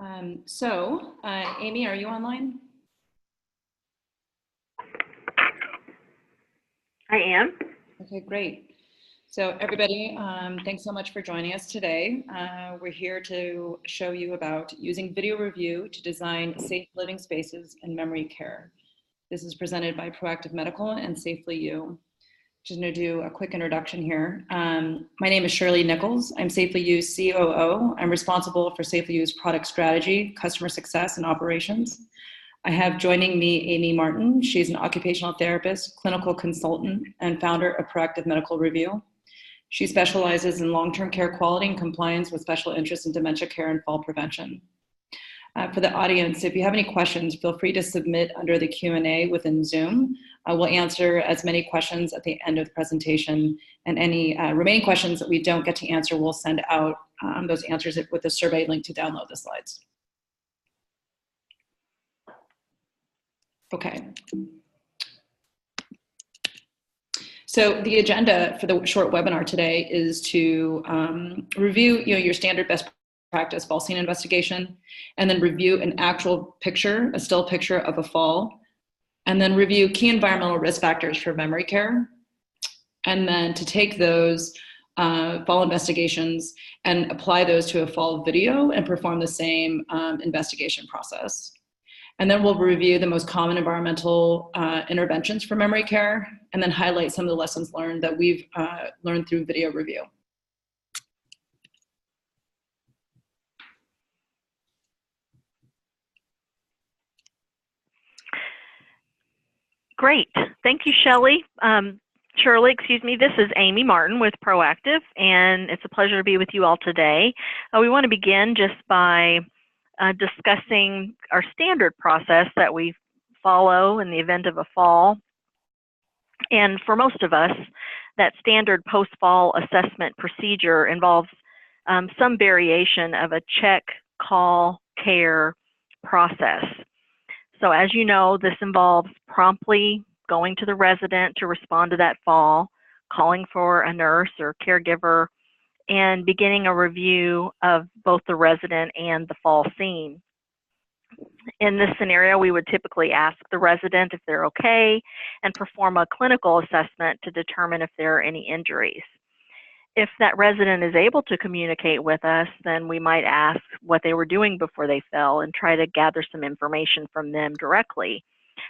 Amy, are you online? I am. Okay, great. So everybody, thanks so much for joining us today. We're here to show you about using video review to design safe living spaces in memory care. This is presented by Proactive Medical and SafelyYou. Just going to do a quick introduction here. My name is Shirley Nichols. I'm SafelyYou's COO. I'm responsible for SafelyYou's product strategy, customer success, and operations. I have joining me Amy Martin. She's an occupational therapist, clinical consultant, and founder of Proactive Medical Review. She specializes in long-term care quality and compliance with special interest in dementia care and fall prevention. For the audience, if you have any questions, feel free to submit under the Q&A within Zoom. We'll answer as many questions at the end of the presentation, and any remaining questions that we don't get to answer, we'll send out those answers with a survey link to download the slides. Okay. So the agenda for the short webinar today is to review your standard best practice fall scene investigation, and then review an actual picture, a still picture of a fall, and then review key environmental risk factors for memory care, and then to take those fall investigations and apply those to a fall video and perform the same investigation process. And then we'll review the most common environmental interventions for memory care, and then highlight some of the lessons learned that we've learned through video review. Great. Thank you, Shirley. Shirley, excuse me. This is Amy Martin with Proactive, and it's a pleasure to be with you all today. We want to begin just by discussing our standard process that we follow in the event of a fall. And for most of us, that standard post-fall assessment procedure involves some variation of a check, call, care process. So as you know, this involves promptly going to the resident to respond to that fall, calling for a nurse or caregiver, and beginning a review of both the resident and the fall scene. In this scenario, we would typically ask the resident if they're okay and perform a clinical assessment to determine if there are any injuries. If that resident is able to communicate with us, then we might ask what they were doing before they fell and try to gather some information from them directly.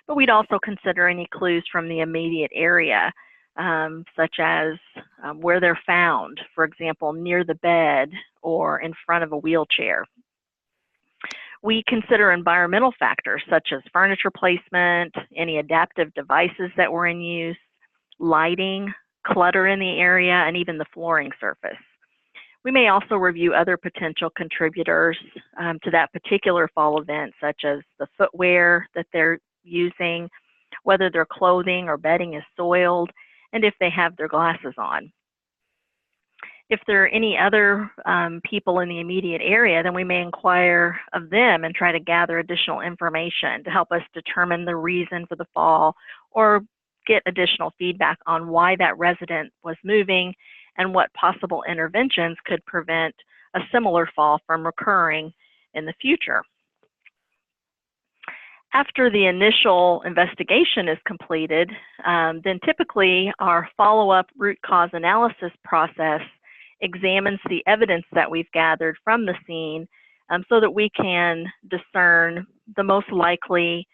But we'd also consider any clues from the immediate area, such as where they're found, for example, near the bed or in front of a wheelchair. We consider environmental factors such as furniture placement, any adaptive devices that were in use, lighting, clutter in the area, and even the flooring surface. We may also review other potential contributors to that particular fall event, such as the footwear that they're using, whether their clothing or bedding is soiled, and if they have their glasses on. If there are any other people in the immediate area, then we may inquire of them and try to gather additional information to help us determine the reason for the fall, or get additional feedback on why that resident was moving and what possible interventions could prevent a similar fall from recurring in the future. After the initial investigation is completed, then typically our follow-up root cause analysis process examines the evidence that we've gathered from the scene so that we can discern the most likely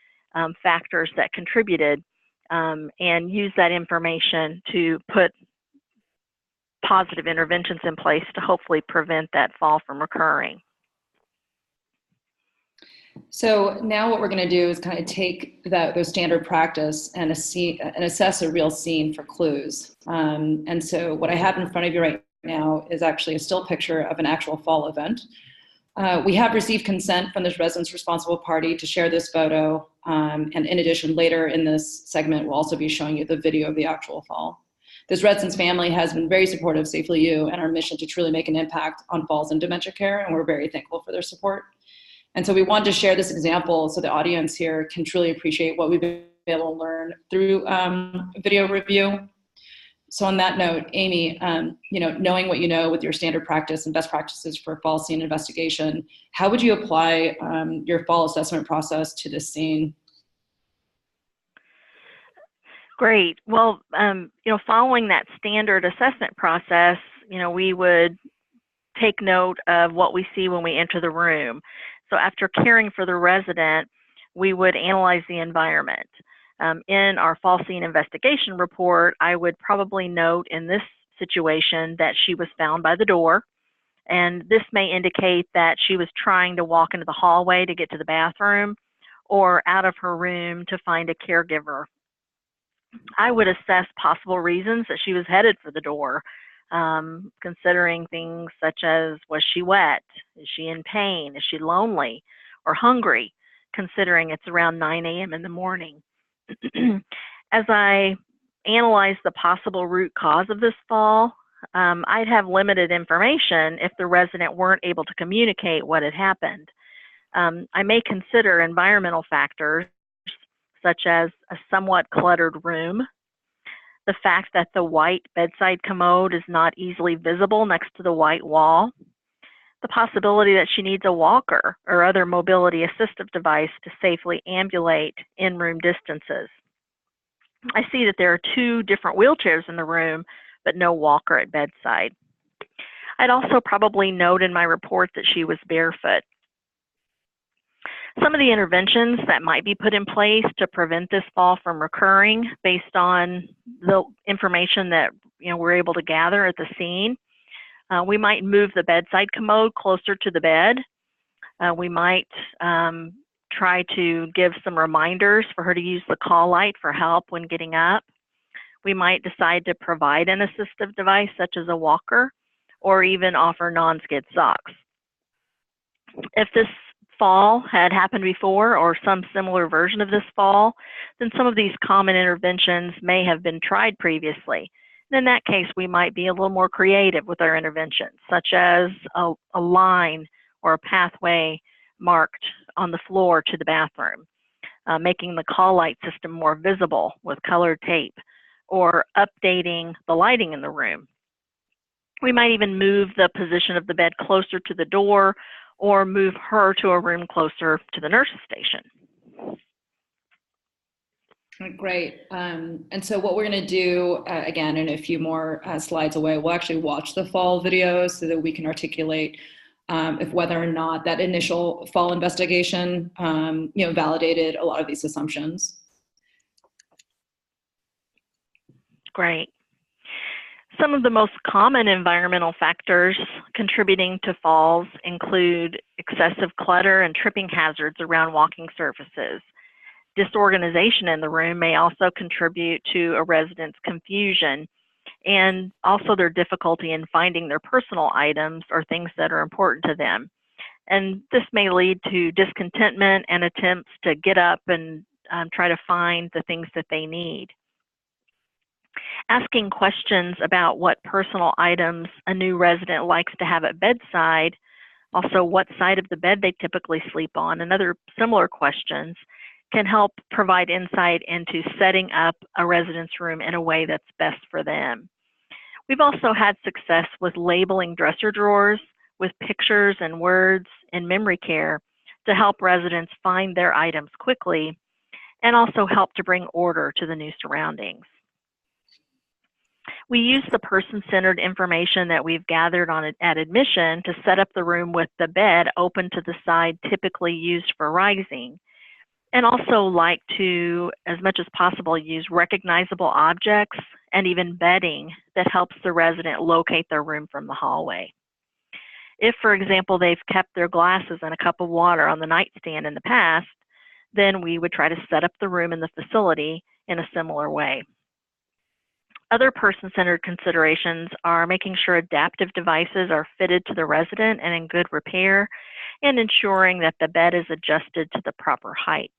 factors that contributed and use that information to put positive interventions in place to hopefully prevent that fall from occurring. So now what we're going to do is kind of take those standard practice and assess a real scene for clues. And so what I have in front of you right now is actually a still picture of an actual fall event. We have received consent from this resident's responsible party to share this photo. And in addition, later in this segment, we'll also be showing you the video of the actual fall. This resident's family has been very supportive of SafelyYou and our mission to truly make an impact on falls and dementia care, and we're very thankful for their support. And so we wanted to share this example so the audience here can truly appreciate what we've been able to learn through video review. So on that note, Amy, knowing what you know with your standard practice and best practices for fall scene investigation, how would you apply your fall assessment process to this scene? Great. Well, following that standard assessment process, we would take note of what we see when we enter the room. So after caring for the resident, we would analyze the environment. In our fall scene investigation report, I would probably note in this situation that she was found by the door, and this may indicate that she was trying to walk into the hallway to get to the bathroom or out of her room to find a caregiver. I would assess possible reasons that she was headed for the door, considering things such as, was she wet? Is she in pain? Is she lonely or hungry, considering it's around 9 a.m. in the morning? As I analyze the possible root cause of this fall, I'd have limited information if the resident weren't able to communicate what had happened. I may consider environmental factors such as a somewhat cluttered room, the fact that the white bedside commode is not easily visible next to the white wall, the possibility that she needs a walker or other mobility assistive device to safely ambulate in-room distances. I see that there are 2 different wheelchairs in the room, but no walker at bedside. I'd also probably note in my report that she was barefoot. Some of the interventions that might be put in place to prevent this fall from recurring based on the information that we're able to gather at the scene. We might move the bedside commode closer to the bed. We might try to give some reminders for her to use the call light for help when getting up. We might decide to provide an assistive device such as a walker or even offer non-skid socks. If this fall had happened before or some similar version of this fall, then some of these common interventions may have been tried previously. And in that case, we might be a little more creative with our interventions, such as a line or a pathway marked on the floor to the bathroom, making the call light system more visible with colored tape, or updating the lighting in the room. We might even move the position of the bed closer to the door or move her to a room closer to the nurse's station. Great. And so what we're going to do, again, in a few more slides away, we'll actually watch the fall video so that we can articulate if whether or not that initial fall investigation, validated a lot of these assumptions. Great. Some of the most common environmental factors contributing to falls include excessive clutter and tripping hazards around walking surfaces. Disorganization in the room may also contribute to a resident's confusion and also their difficulty in finding their personal items or things that are important to them. And this may lead to discontentment and attempts to get up and try to find the things that they need. Asking questions about what personal items a new resident likes to have at bedside, also what side of the bed they typically sleep on, and other similar questions can help provide insight into setting up a resident's room in a way that's best for them. We've also had success with labeling dresser drawers with pictures and words in memory care to help residents find their items quickly and also help to bring order to the new surroundings. We use the person-centered information that we've gathered at admission to set up the room with the bed open to the side typically used for rising, and also like to, as much as possible, use recognizable objects and even bedding that helps the resident locate their room from the hallway. If, for example, they've kept their glasses and a cup of water on the nightstand in the past, then we would try to set up the room in the facility in a similar way. Other person-centered considerations are making sure adaptive devices are fitted to the resident and in good repair, and ensuring that the bed is adjusted to the proper height.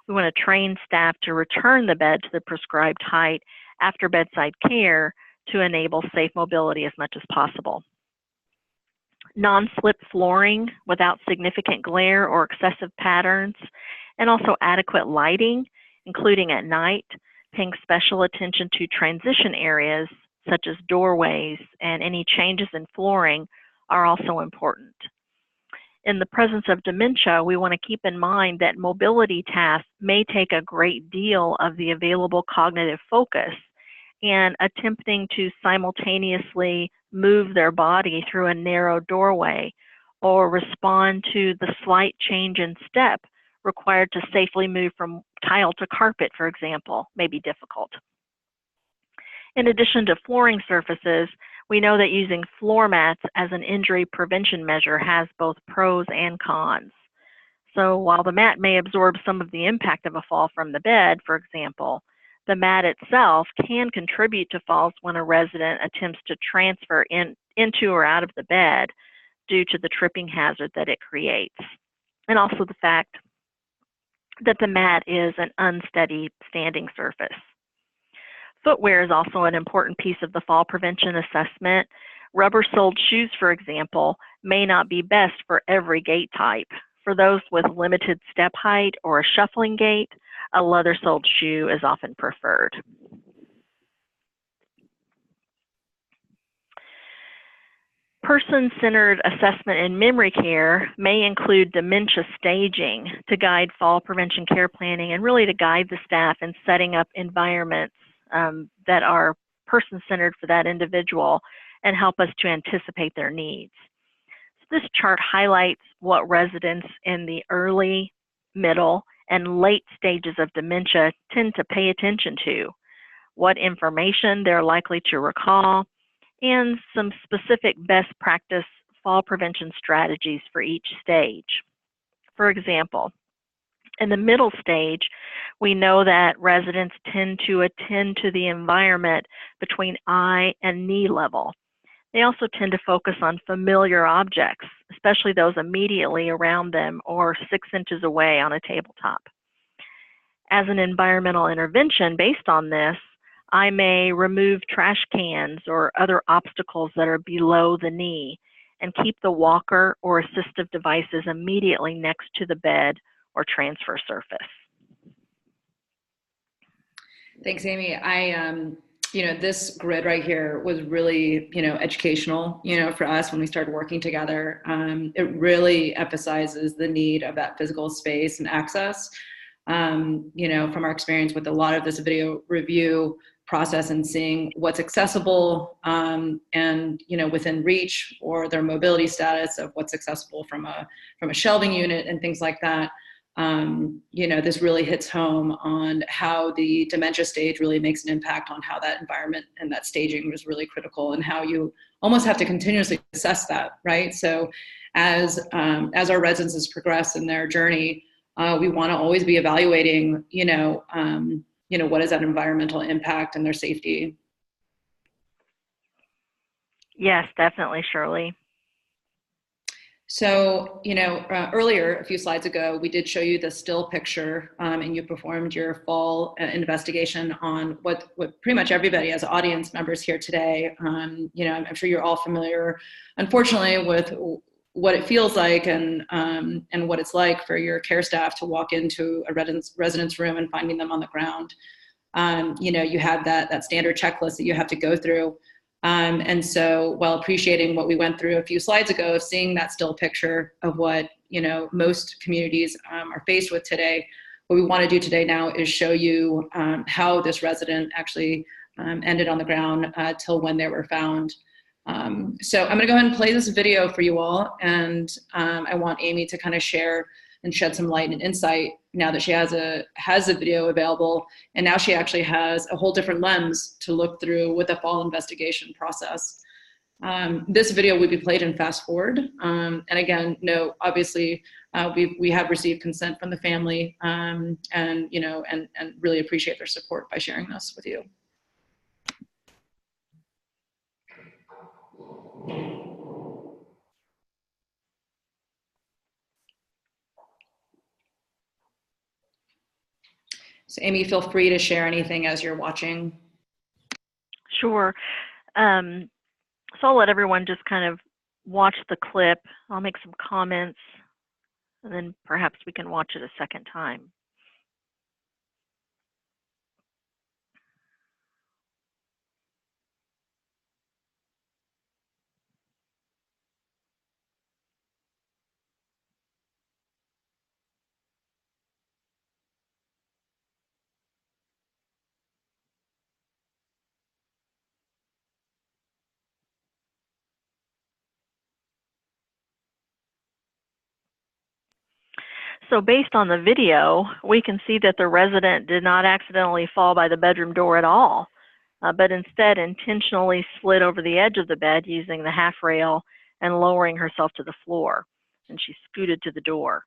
We want to train staff to return the bed to the prescribed height after bedside care to enable safe mobility as much as possible. Non-slip flooring without significant glare or excessive patterns, and also adequate lighting, including at night, Paying special attention to transition areas such as doorways and any changes in flooring are also important. In the presence of dementia, we want to keep in mind that mobility tasks may take a great deal of the available cognitive focus, and attempting to simultaneously move their body through a narrow doorway or respond to the slight change in step required to safely move from tile to carpet, for example, may be difficult. In addition to flooring surfaces, we know that using floor mats as an injury prevention measure has both pros and cons. So while the mat may absorb some of the impact of a fall from the bed, for example, the mat itself can contribute to falls when a resident attempts to transfer into or out of the bed due to the tripping hazard that it creates. And also the fact that the mat is an unsteady standing surface. Footwear is also an important piece of the fall prevention assessment. Rubber-soled shoes, for example, may not be best for every gait type. For those with limited step height or a shuffling gait, a leather-soled shoe is often preferred. Person-centered assessment in memory care may include dementia staging to guide fall prevention care planning and really to guide the staff in setting up environments that are person-centered for that individual and help us to anticipate their needs. So this chart highlights what residents in the early, middle, and late stages of dementia tend to pay attention to, what information they're likely to recall, and some specific best practice fall prevention strategies for each stage. For example, in the middle stage, we know that residents tend to attend to the environment between eye and knee level. They also tend to focus on familiar objects, especially those immediately around them or 6 inches away on a tabletop. As an environmental intervention based on this, I may remove trash cans or other obstacles that are below the knee and keep the walker or assistive devices immediately next to the bed or transfer surface. Thanks, Amy. This grid right here was really, educational, for us when we started working together. It really emphasizes the need of that physical space and access. From our experience with a lot of this video review process and seeing what's accessible and within reach, or their mobility status of what's accessible from a shelving unit and things like that. This really hits home on how the dementia stage really makes an impact on how that environment and that staging is really critical, and how you almost have to continuously assess that, right? So as our residents progress in their journey, we want to always be evaluating, what is that environmental impact and their safety. Yes, definitely, Shirley. So, earlier, a few slides ago, we did show you the still picture, and you performed your fall investigation on what pretty much everybody as audience members here today, I'm sure you're all familiar, unfortunately, with what it feels like and what it's like for your care staff to walk into a resident's room and finding them on the ground. You have that standard checklist that you have to go through. And so while appreciating what we went through a few slides ago of seeing that still picture of what, most communities are faced with today, what we want to do today now is show you how this resident actually ended on the ground till when they were found. So I'm going to go ahead and play this video for you all. And I want Amy to kind of share and shed some light and insight now that she has a video available, and now she actually has a whole different lens to look through with the fall investigation process. This video will be played in fast forward, and again, no, obviously we have received consent from the family, and really appreciate their support by sharing this with you. So Amy, feel free to share anything as you're watching. Sure. So I'll let everyone just kind of watch the clip. I'll make some comments, and then perhaps we can watch it a second time. So based on the video, we can see that the resident did not accidentally fall by the bedroom door at all, but instead intentionally slid over the edge of the bed using the half rail and lowering herself to the floor, and she scooted to the door.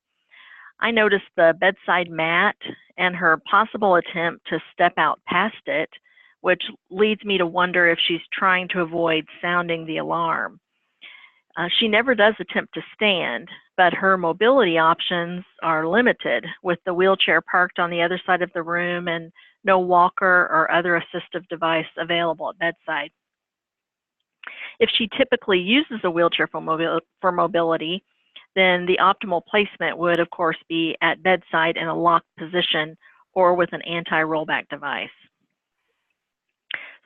I noticed the bedside mat and her possible attempt to step out past it, which leads me to wonder if she's trying to avoid sounding the alarm. She never does attempt to stand, but her mobility options are limited, with the wheelchair parked on the other side of the room and no walker or other assistive device available at bedside. If she typically uses a wheelchair for mobility, then the optimal placement would, of course, be at bedside in a locked position or with an anti-rollback device.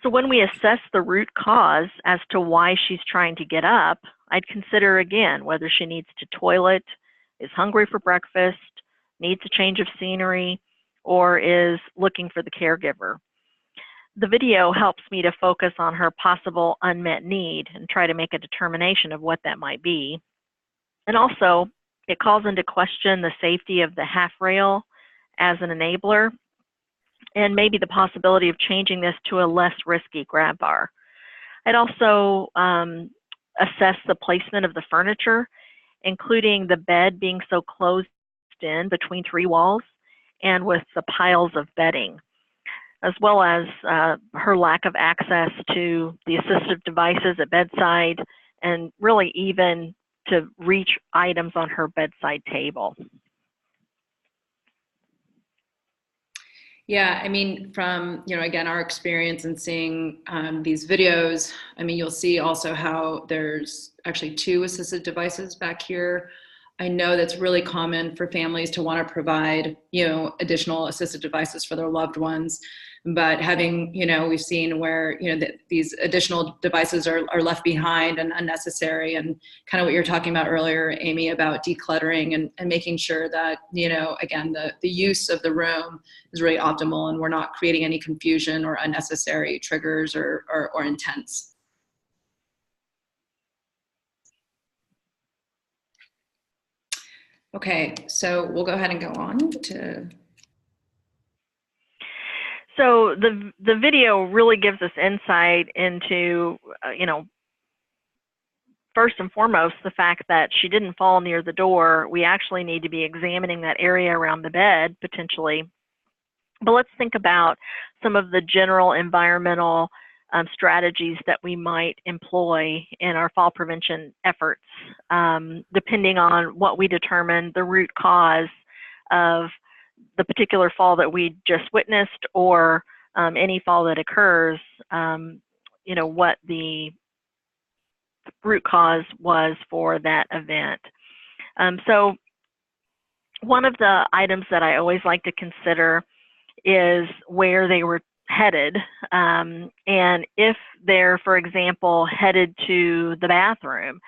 So when we assess the root cause as to why she's trying to get up, I'd consider again whether she needs to toilet, is hungry for breakfast, needs a change of scenery, or is looking for the caregiver. The video helps me to focus on her possible unmet need and try to make a determination of what that might be. And also, it calls into question the safety of the half rail as an enabler, and maybe the possibility of changing this to a less risky grab bar. I'd also assess the placement of the furniture, including the bed being so closed in between three walls and with the piles of bedding, as well as her lack of access to the assistive devices at bedside, and really even to reach items on her bedside table. Yeah, I mean, from, again, our experience in seeing these videos, I mean, you'll see also how there's actually two assistive devices back here. I know that's really common for families to want to provide, additional assistive devices for their loved ones. But having, we've seen where, these additional devices are left behind and unnecessary, and kind of what you're talking about earlier, Amy, about decluttering and making sure that, again, the use of the room is really optimal and we're not creating any confusion or unnecessary triggers or intents. Okay, so we'll go ahead and go on to. So the video really gives us insight into, first and foremost, the fact that she didn't fall near the door. We actually need to be examining that area around the bed potentially. But let's think about some of the general environmental strategies that we might employ in our fall prevention efforts, depending on what we determine the root cause of the particular fall that we just witnessed, or any fall that occurs, what the root cause was for that event. So one of the items that I always like to consider is where they were headed. And if they're, for example, headed to the bathroom,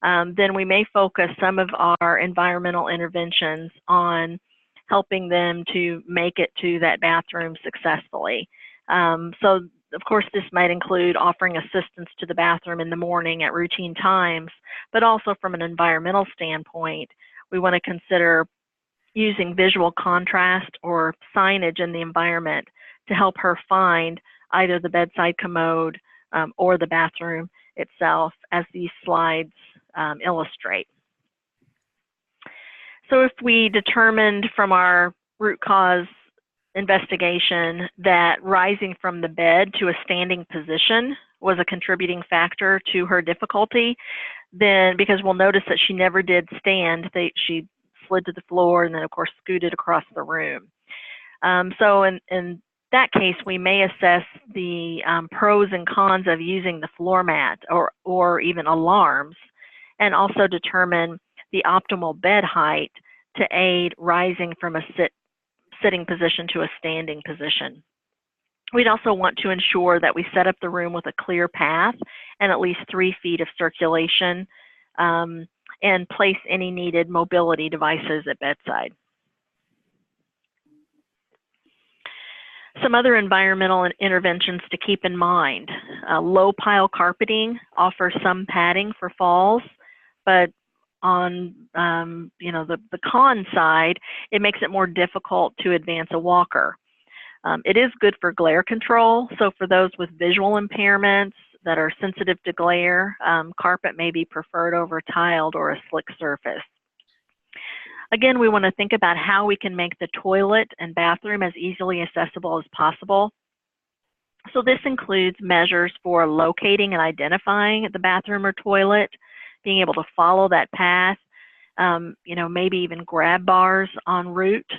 then we may focus some of our environmental interventions on helping them to make it to that bathroom successfully. So, of course, this might include offering assistance to the bathroom in the morning at routine times, but also from an environmental standpoint, we want to consider using visual contrast or signage in the environment to help her find either the bedside commode or the bathroom itself, as these slides illustrate. So if we determined from our root cause investigation that rising from the bed to a standing position was a contributing factor to her difficulty, then, because we'll notice that she never did stand, she slid to the floor and then, of course, scooted across the room. So in that case, we may assess the pros and cons of using the floor mat or even alarms, and also determine the optimal bed height to aid rising from a sitting position to a standing position. We'd also want to ensure that we set up the room with a clear path and at least 3 feet of circulation, and place any needed mobility devices at bedside. Some other environmental interventions to keep in mind. Low pile carpeting offers some padding for falls, but on the con side, it makes it more difficult to advance a walker. It is good for glare control, so for those with visual impairments that are sensitive to glare, carpet may be preferred over tiled or a slick surface. Again, we want to think about how we can make the toilet and bathroom as easily accessible as possible. So this includes measures for locating and identifying the bathroom or toilet, being able to follow that path, maybe even grab bars en route,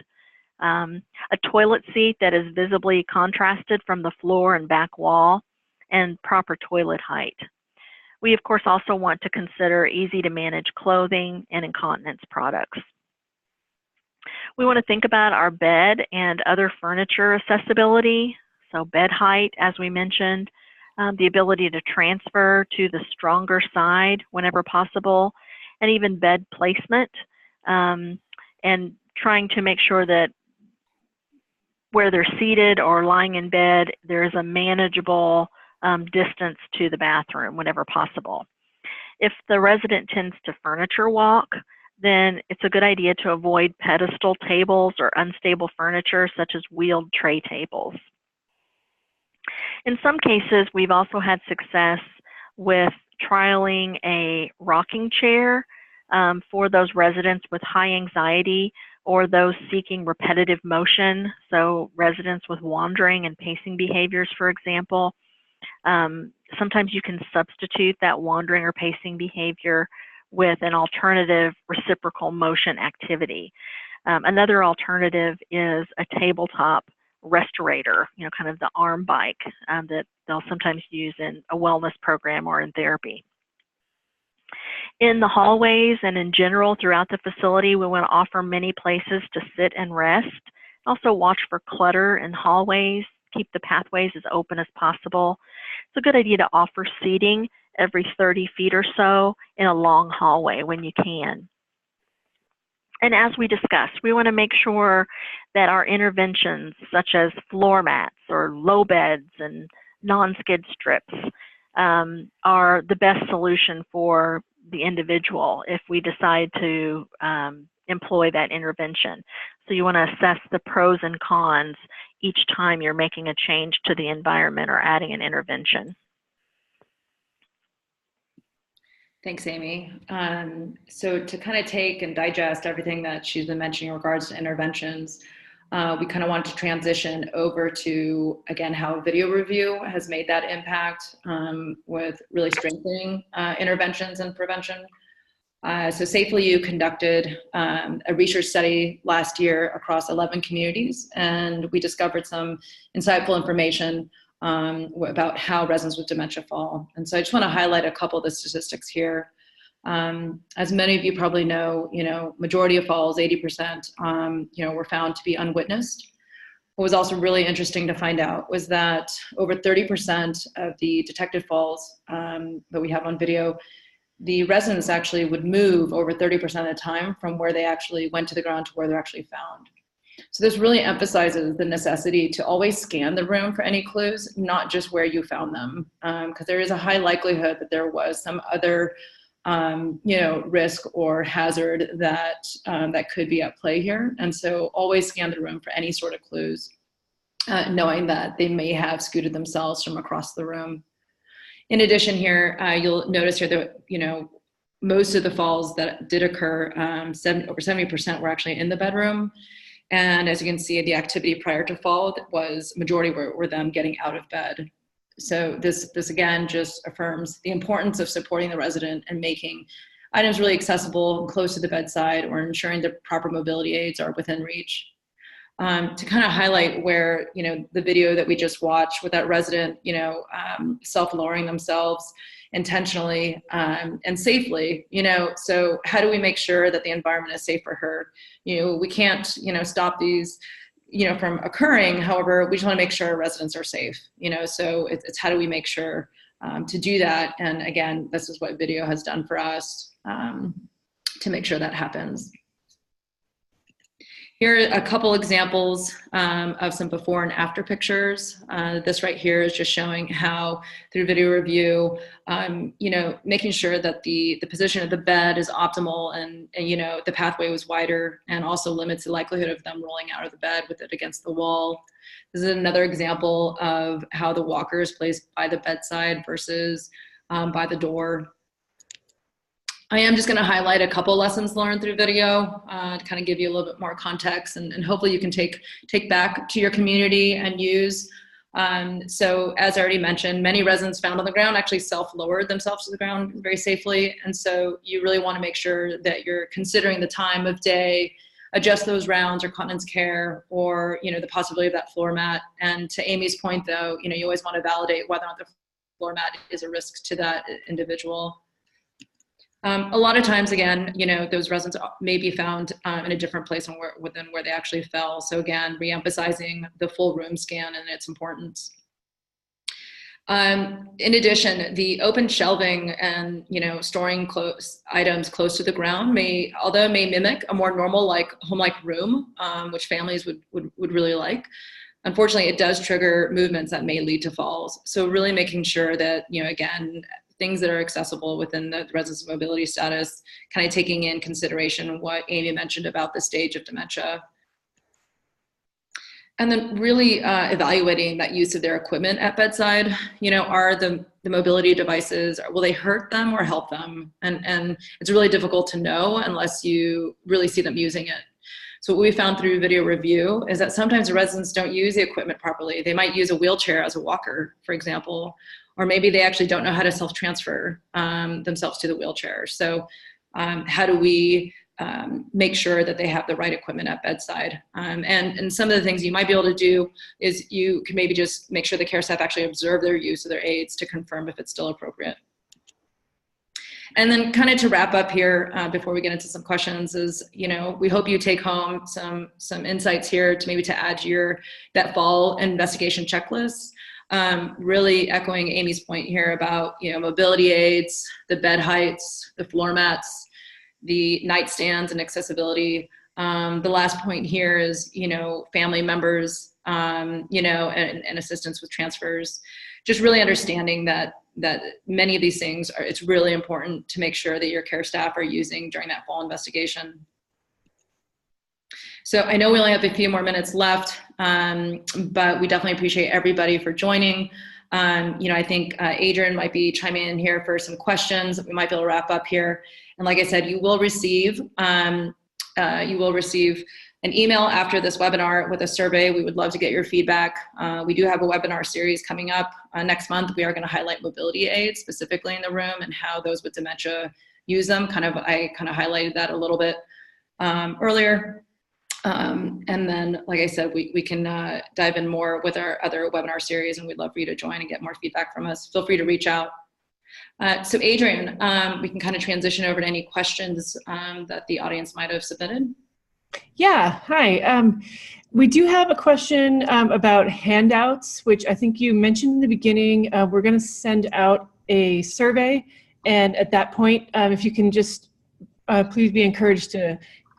a toilet seat that is visibly contrasted from the floor and back wall, and proper toilet height. We, of course, also want to consider easy to manage clothing and incontinence products. We want to think about our bed and other furniture accessibility. So bed height, as we mentioned, the ability to transfer to the stronger side whenever possible, and even bed placement, and trying to make sure that where they're seated or lying in bed, there is a manageable distance to the bathroom whenever possible. If the resident tends to furniture walk, then it's a good idea to avoid pedestal tables or unstable furniture such as wheeled tray tables. In some cases, we've also had success with trialing a rocking chair for those residents with high anxiety or those seeking repetitive motion, so residents with wandering and pacing behaviors, for example. Sometimes you can substitute that wandering or pacing behavior with an alternative reciprocal motion activity. Another alternative is a tabletop restorator, kind of the arm bike that they'll sometimes use in a wellness program or in therapy. In the hallways and in general throughout the facility, we want to offer many places to sit and rest. Also watch for clutter in hallways, keep the pathways as open as possible. It's a good idea to offer seating every 30 feet or so in a long hallway when you can. And as we discussed, we want to make sure that our interventions, such as floor mats or low beds and non-skid strips, are the best solution for the individual if we decide to employ that intervention. So you want to assess the pros and cons each time you're making a change to the environment or adding an intervention. Thanks, Amy. So to kind of take and digest everything that she's been mentioning in regards to interventions, we kind of want to transition over to, again, how video review has made that impact with really strengthening interventions and prevention. So SafelyYou conducted a research study last year across 11 communities, and we discovered some insightful information about how residents with dementia fall. And so I just want to highlight a couple of the statistics here. As many of you probably know, majority of falls, 80%, were found to be unwitnessed. What was also really interesting to find out was that over 30% of the detected falls that we have on video, the residents actually would move over 30% of the time from where they actually went to the ground to where they're actually found. So this really emphasizes the necessity to always scan the room for any clues, not just where you found them, because there is a high likelihood that there was some other, risk or hazard that that could be at play here. And so always scan the room for any sort of clues, knowing that they may have scooted themselves from across the room. In addition here, you'll notice here that, most of the falls that did occur, over 70% were actually in the bedroom. And as you can see, the activity prior to fall was majority were them getting out of bed. So this again just affirms the importance of supporting the resident and making items really accessible and close to the bedside, or ensuring that proper mobility aids are within reach. To kind of highlight where, the video that we just watched with that resident, self-lowering themselves intentionally and safely, so how do we make sure that the environment is safe for her? We can't, stop these, from occurring. However, we just want to make sure our residents are safe, so it's how do we make sure to do that? And again, this is what video has done for us to make sure that happens. Here are a couple examples of some before and after pictures. This right here is just showing how through video review, making sure that the position of the bed is optimal and the pathway was wider and also limits the likelihood of them rolling out of the bed with it against the wall. This is another example of how the walker is placed by the bedside versus by the door. I am just going to highlight a couple lessons learned through video to kind of give you a little bit more context, and hopefully you can take back to your community and use. So as I already mentioned, many residents found on the ground actually self-lowered themselves to the ground very safely. And so you really want to make sure that you're considering the time of day, adjust those rounds or continence care, or the possibility of that floor mat. And to Amy's point though, you always want to validate whether or not the floor mat is a risk to that individual. A lot of times, again, those residents may be found in a different place than where they actually fell. So again, reemphasizing the full room scan and its importance. In addition, the open shelving and storing items close to the ground although it may mimic a more normal home-like room, which families would really like. Unfortunately, it does trigger movements that may lead to falls. So really making sure that again, things that are accessible within the resident's mobility status, kind of taking in consideration what Amy mentioned about the stage of dementia. And then really evaluating that use of their equipment at bedside. Are the mobility devices, will they hurt them or help them? And it's really difficult to know unless you really see them using it. So what we found through video review is that sometimes the residents don't use the equipment properly. They might use a wheelchair as a walker, for example, or maybe they actually don't know how to self-transfer themselves to the wheelchair. So how do we make sure that they have the right equipment at bedside? And some of the things you might be able to do is you can maybe just make sure the care staff actually observe their use of their aids to confirm if it's still appropriate. And then kind of to wrap up here before we get into some questions is, we hope you take home some insights here to add to that fall investigation checklist. Really echoing Amy's point here about, mobility aids, the bed heights, the floor mats, the nightstands and accessibility. The last point here is, family members, and assistance with transfers. Just really understanding that many of these things it's really important to make sure that your care staff are using during that fall investigation. So I know we only have a few more minutes left, but we definitely appreciate everybody for joining. I think Adrian might be chiming in here for some questions that we might be able to wrap up here. And like I said, you will receive an email after this webinar with a survey. We would love to get your feedback. We do have a webinar series coming up next month. We are going to highlight mobility aids specifically in the room and how those with dementia use them. I kind of highlighted that a little bit earlier. And then, like I said, we can dive in more with our other webinar series, and we'd love for you to join and get more feedback from us. Feel free to reach out. So Adrian, we can kind of transition over to any questions that the audience might have submitted. Yeah, hi. We do have a question about handouts, which I think you mentioned in the beginning. We're going to send out a survey, and at that point, if you can just please be encouraged to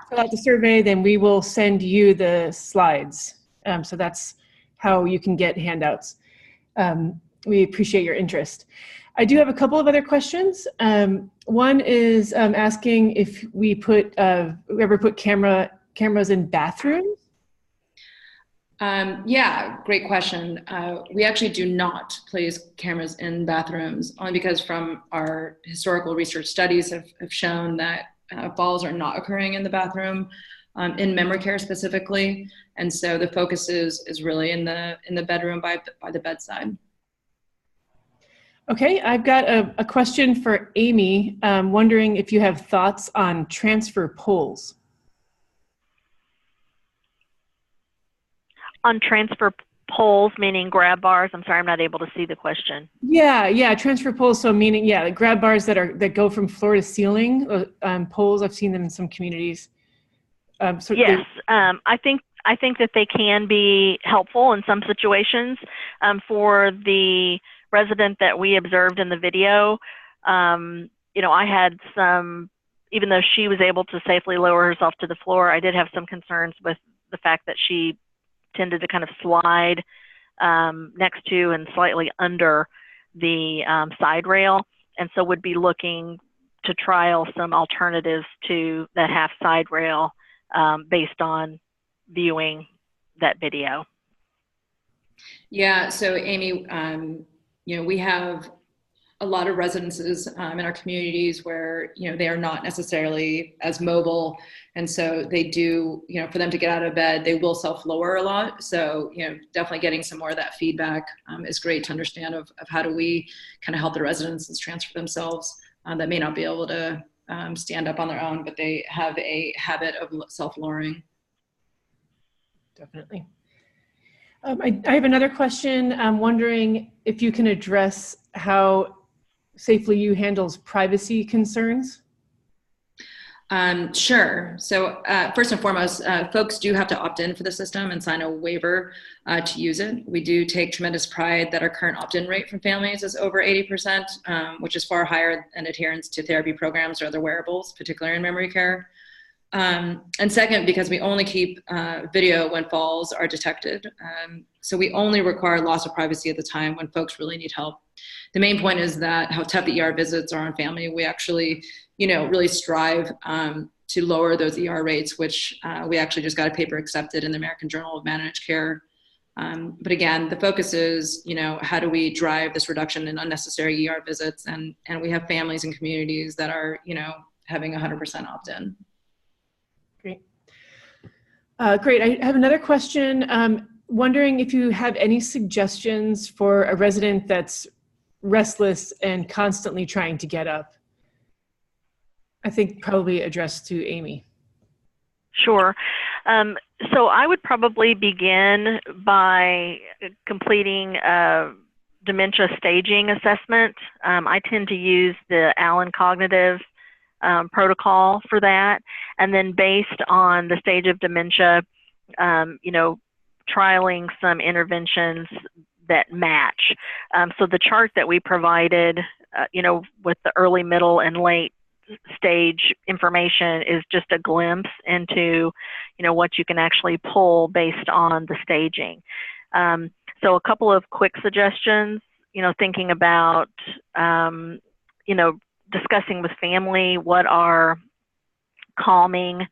fill out the survey, then we will send you the slides. So that's how you can get handouts. We appreciate your interest. I do have a couple of other questions. One is asking if we ever put cameras in bathrooms. Yeah, great question. We actually do not place cameras in bathrooms, only because from our historical research studies have shown that falls are not occurring in the bathroom, in memory care specifically. And so the focus is really in the bedroom by the bedside. Okay, I've got a question for Amy. Wondering if you have thoughts on transfer poles. On transfer poles, meaning grab bars? I'm sorry, I'm not able to see the question. Yeah, transfer poles. So meaning, yeah, like grab bars that go from floor to ceiling. Poles, I've seen them in some communities. Yes, I think that they can be helpful in some situations. For the resident that we observed in the video, I had some even though she was able to safely lower herself to the floor, I did have some concerns with the fact that she tended to kind of slide next to and slightly under the side rail, and so would be looking to trial some alternatives to that half side rail based on viewing that video. Yeah, so Amy, we have a lot of residences in our communities where, they are not necessarily as mobile. And so they do, for them to get out of bed, they will self-lower a lot. So, definitely getting some more of that feedback is great to understand of how do we kind of help the residents transfer themselves that may not be able to stand up on their own, but they have a habit of self-lowering. Definitely. I have another question. I'm wondering if you can address how SafelyYou handles privacy concerns. Sure. So first and foremost, folks do have to opt in for the system and sign a waiver to use it. We do take tremendous pride that our current opt-in rate from families is over 80%, which is far higher than adherence to therapy programs or other wearables, particularly in memory care. And second, because we only keep video when falls are detected. So we only require loss of privacy at the time when folks really need help. The main point is that how tough the ER visits are on family, we actually, really strive to lower those ER rates, which we actually just got a paper accepted in the American Journal of Managed Care. But again, the focus is, how do we drive this reduction in unnecessary ER visits? And we have families and communities that are, having 100% opt-in. Great. Great. I have another question. Wondering if you have any suggestions for a resident that's restless and constantly trying to get up. I think probably addressed to Amy. Sure. So I would probably begin by completing a dementia staging assessment. I tend to use the Allen Cognitive protocol for that. And then based on the stage of dementia, trialing some interventions that match. So the chart that we provided, with the early, middle, and late stage information is just a glimpse into, what you can actually pull based on the staging. So a couple of quick suggestions, thinking about, discussing with family what are calming,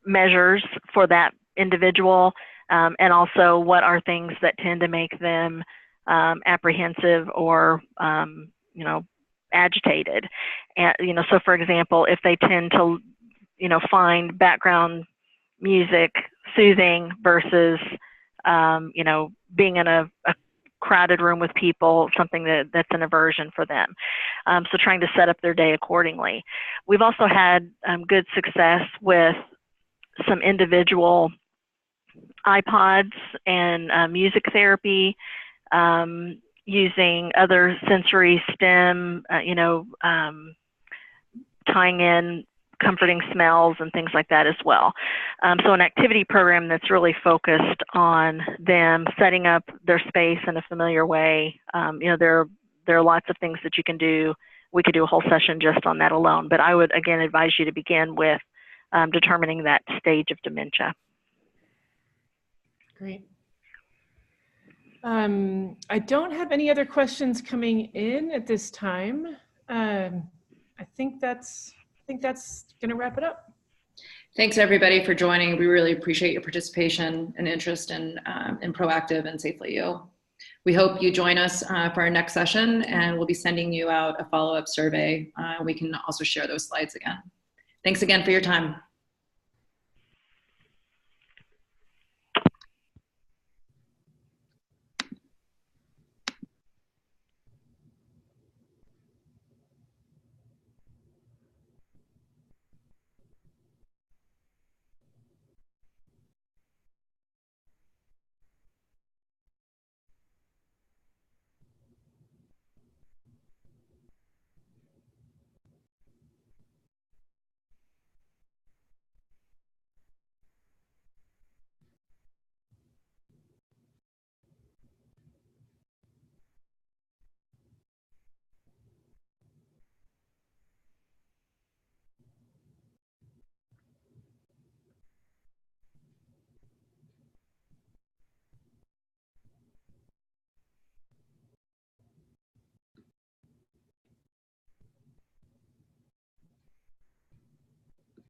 measures for that individual, and also what are things that tend to make them apprehensive or, agitated. And, so for example, if they tend to, find background music soothing versus, being in a crowded room with people, something that's an aversion for them. So trying to set up their day accordingly. We've also had good success with some individual iPods and music therapy, using other sensory stim, tying in comforting smells and things like that as well. So an activity program that's really focused on them setting up their space in a familiar way. There are lots of things that you can do. We could do a whole session just on that alone, but I would again advise you to begin with determining that stage of dementia. Great. I don't have any other questions coming in at this time. I think that's going to wrap it up. Thanks everybody for joining. We really appreciate your participation and interest in Proactive and SafelyYou. We hope you join us for our next session, and we'll be sending you out a follow-up survey. We can also share those slides again. Thanks again for your time.